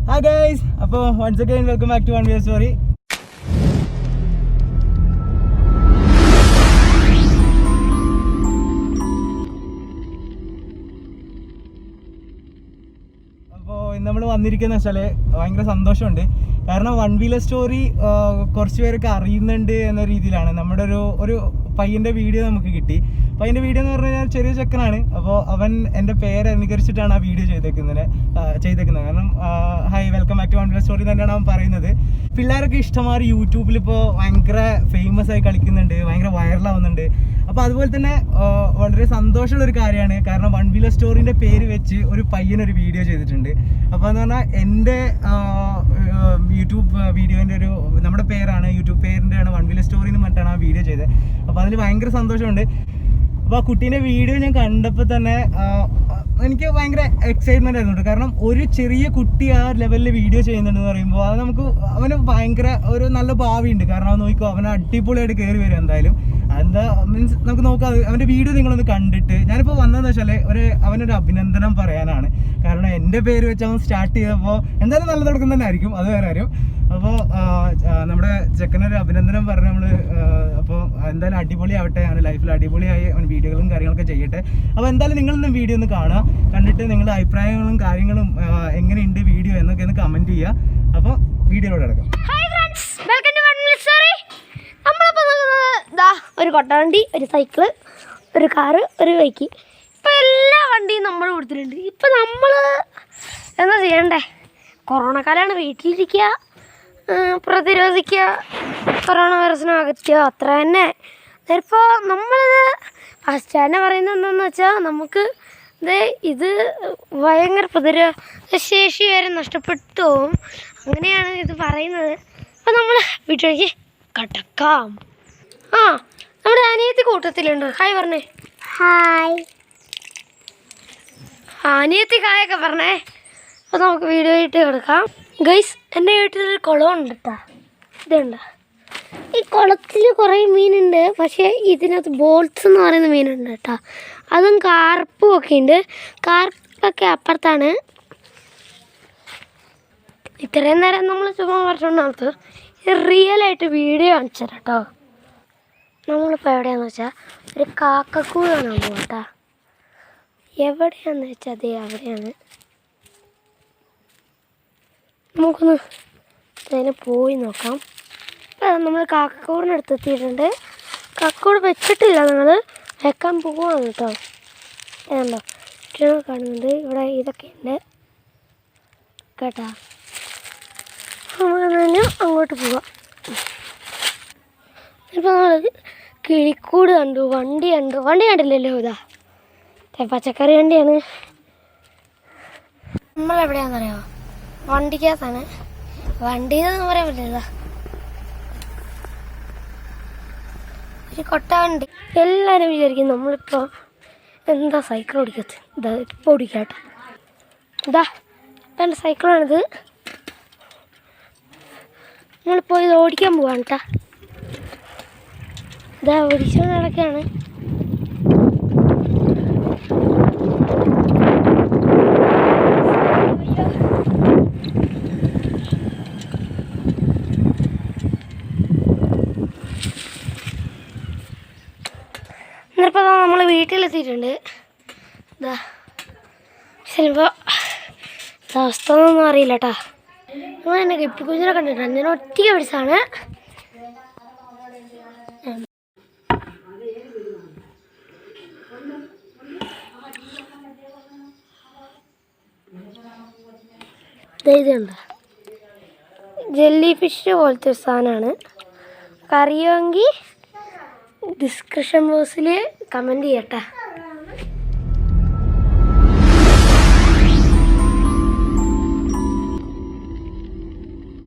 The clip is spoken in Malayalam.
Hi guys, once again welcome back to One Way Story. നമ്മൾ വന്നിരിക്കുന്ന വെച്ചാൽ ഭയങ്കര സന്തോഷമുണ്ട്. കാരണം വൺ വീലർ സ്റ്റോറി കുറച്ച് പേരൊക്കെ അറിയുന്നുണ്ട് എന്ന രീതിയിലാണ് നമ്മുടെ ഒരു പയ്യൻ്റെ വീഡിയോ നമുക്ക് കിട്ടി. പയ്യൻ്റെ വീഡിയോ എന്ന് പറഞ്ഞു കഴിഞ്ഞാൽ ചെറിയ ചെക്കനാണ്. അപ്പോൾ അവൻ എൻ്റെ പേര് അനുകരിച്ചിട്ടാണ് ആ വീഡിയോ ചെയ്തേക്കുന്നത്. കാരണം hi welcome back to one wheeler story തന്നെയാണ് അവൻ പറയുന്നത്. പിള്ളേരൊക്കെ ഇഷ്ടമാതിരി യൂട്യൂബിൽ ഇപ്പോൾ ഭയങ്കര ഫേമസ് ആയി കളിക്കുന്നുണ്ട്, ഭയങ്കര വൈറലാവുന്നുണ്ട്. അപ്പോൾ അതുപോലെ തന്നെ വളരെ സന്തോഷമുള്ളൊരു കാര്യമാണ്. കാരണം വൺ വീലർ സ്റ്റോറിൻ്റെ പേര് വെച്ച് ഒരു പയ്യനൊരു വീഡിയോ ചെയ്തിട്ടുണ്ട്. അപ്പോൾ എന്ന് പറഞ്ഞാൽ എൻ്റെ യൂട്യൂബ് വീഡിയോൻ്റെ നമ്മുടെ പേരാണ്, യൂട്യൂബ് പേരിൻ്റെയാണ് വൺ വീലർ സ്റ്റോറി എന്ന് പറഞ്ഞിട്ടാണ് ആ വീഡിയോ ചെയ്തത്. അപ്പോൾ അതിൽ ഭയങ്കര സന്തോഷമുണ്ട്. അപ്പോൾ ആ കുട്ടീൻ്റെ വീഡിയോ ഞാൻ കണ്ടപ്പോൾ തന്നെ എനിക്ക് ഭയങ്കര എക്സൈറ്റ്മെൻ്റ് ആയിരുന്നു. കാരണം ഒരു ചെറിയ കുട്ടി ആ ലെവലിൽ വീഡിയോ ചെയ്യുന്നുണ്ടെന്ന് പറയുമ്പോൾ അത് അവന് ഭയങ്കര ഒരു നല്ല ഭാവിയുണ്ട്. കാരണം അവൻ നോക്കിക്കോ, അവനെ അടിപൊളിയായിട്ട് കയറി വരും എന്തായാലും. എന്താ മീൻസ് നമുക്ക് നോക്കാം. അവൻ്റെ വീഡിയോ നിങ്ങളൊന്ന് കണ്ടിട്ട് ഞാനിപ്പോൾ വന്നതെന്ന് വെച്ചാൽ അവനൊരു അഭിനന്ദനം പറയാനാണ്. കാരണം എൻ്റെ പേര് വെച്ച് അവൻ സ്റ്റാർട്ട് ചെയ്തപ്പോൾ എന്തായാലും നല്ല തുടക്കം തന്നെ ആയിരിക്കും, അത് വേറെ കാര്യം. അപ്പോൾ നമ്മുടെ ചെക്കനൊരു അഭിനന്ദനം പറഞ്ഞ് നമ്മൾ അപ്പോൾ എന്തായാലും അടിപൊളിയാവട്ടെ, അവൻ്റെ ലൈഫിൽ അടിപൊളിയായി അവൻ വീഡിയോകളും കാര്യങ്ങളൊക്കെ ചെയ്യട്ടെ. അപ്പോൾ എന്തായാലും നിങ്ങളൊന്ന് വീഡിയോ ഒന്ന് കാണുക, കണ്ടിട്ട് നിങ്ങളുടെ അഭിപ്രായങ്ങളും കാര്യങ്ങളും എങ്ങനെയുണ്ട് വീഡിയോ എന്നൊക്കെ ഒന്ന് കമൻറ്റ് ചെയ്യുക. അപ്പോൾ വീഡിയോയിലൂടെ കിടക്കാം. ഒരു കൊട്ടവണ്ടി, ഒരു സൈക്കിള്, ഒരു കാറ്, ഒരു ബൈക്ക്, ഇപ്പം എല്ലാ വണ്ടിയും നമ്മൾ കൊടുത്തിട്ടുണ്ട്. ഇപ്പം നമ്മൾ എന്താ ചെയ്യണ്ടേ? കൊറോണ കാലമാണ്, വീട്ടിലിരിക്കുക, പ്രതിരോധിക്കുക, കൊറോണ വൈറസിനെ അകറ്റുക, അത്ര തന്നെ. ഇപ്പോൾ നമ്മളിത് ഫസ്റ്റ് തന്നെ പറയുന്നത് എന്താണെന്ന് വെച്ചാൽ നമുക്ക് ഇത് ഭയങ്കര പ്രതിരോധശേഷി വരെ നഷ്ടപ്പെട്ടു പോകും. അങ്ങനെയാണ് ഇത് പറയുന്നത്. അപ്പോൾ നമ്മൾ വീട്ടിലേക്ക് കടക്കാം. നമ്മുടെ അനിയത്തി കൂട്ടത്തിലുണ്ട്. ഹായ് പറഞ്ഞേ. ഹായ്. അനിയത്തി ഹായൊക്കെ പറഞ്ഞേ. അപ്പോൾ നമുക്ക് വീഡിയോ ആയിട്ട് കിടക്കാം. ഗൈസ്, എൻ്റെ വീട്ടിലൊരു കുളമുണ്ട് കേട്ടോ. ഇതുണ്ട്. ഈ കുളത്തിൽ കുറേ മീനുണ്ട്. പക്ഷേ ഇതിനകത്ത് ബോൾസ് എന്ന് പറയുന്ന മീനുണ്ട് കേട്ടോ. അതും കാർപ്പും ഒക്കെ ഉണ്ട്. കാർപ്പൊക്കെ അപ്പുറത്താണ്. ഇത്രയും നേരം നമ്മൾ ചുമ്മാ പറഞ്ഞുകൊണ്ടാണ് റിയലായിട്ട് വീഡിയോ കാണിച്ചു തരാം കേട്ടോ. നമ്മളിപ്പോൾ എവിടെയാണെന്ന് വെച്ചാൽ ഒരു കാക്കക്കൂടാണ് പോകട്ടോ. എവിടെയാണെന്ന് വെച്ചാൽ അതേ അവിടെയാണ്. നമുക്കൊന്ന് അതിനെ പോയി നോക്കാം. ഇപ്പം നമ്മൾ കാക്കക്കൂടിനടുത്ത് എത്തിയിട്ടുണ്ട്. കാക്കക്കൂട് വെച്ചിട്ടില്ല, നമ്മൾ വെക്കാൻ പോവാണ് കേട്ടോ. ഏതാണ്ടോ ചുറ്റും കാണുന്നുണ്ട്. ഇവിടെ ഇതൊക്കെ ഉണ്ട് കേട്ടോ. നമുക്ക് അങ്ങോട്ട് പോവാം. ഇപ്പോൾ നമ്മൾ കിളിക്കൂട് കണ്ടു, വണ്ടി കണ്ടില്ലല്ലോ. ഇതാ പച്ചക്കറി വണ്ടിയാണ്. നമ്മളെവിടെയാണെന്നറിയാമോ? വണ്ടിക്കകത്താണ്. വണ്ടിയെന്ന് പറയാൻ പറ്റില്ല. ഒരു കൊട്ട വണ്ടി. എല്ലാവരും വിചാരിക്കും നമ്മളിപ്പോൾ എന്താ സൈക്കിൾ ഓടിക്കത്ത്. ഇതാ ഇപ്പോൾ ഓടിക്കാട്ടെ. ഇതാ എൻ്റെ സൈക്കിളാണിത്. നമ്മളിപ്പോൾ ഇത് ഓടിക്കാൻ പോവാണ് കേട്ടോ. ഇതാ ഓടിച്ചു നടക്കുകയാണ്. എന്നിപ്പോൾ നമ്മൾ വീട്ടിലെത്തിയിട്ടുണ്ട്. ഇതാ ചിലപ്പോൾ അവസ്ഥ ഒന്നും അറിയില്ല കേട്ടോ. നമ്മൾ എന്നെ ഗിഫ്റ്റ് കുഞ്ഞിനെ കണ്ടിട്ടാണ്. ഞാൻ ഒറ്റയ്ക്ക് പിടിച്ചാണ്. ഇതുണ്ട്, ജെല്ലി ഫിഷ് പോലത്തെ ഒരു സാധനമാണ്. അറിയുമെങ്കിൽ ഡിസ്ക്രിപ്ഷൻ ബോക്സിൽ കമൻറ്റ് ചെയ്യട്ടെ.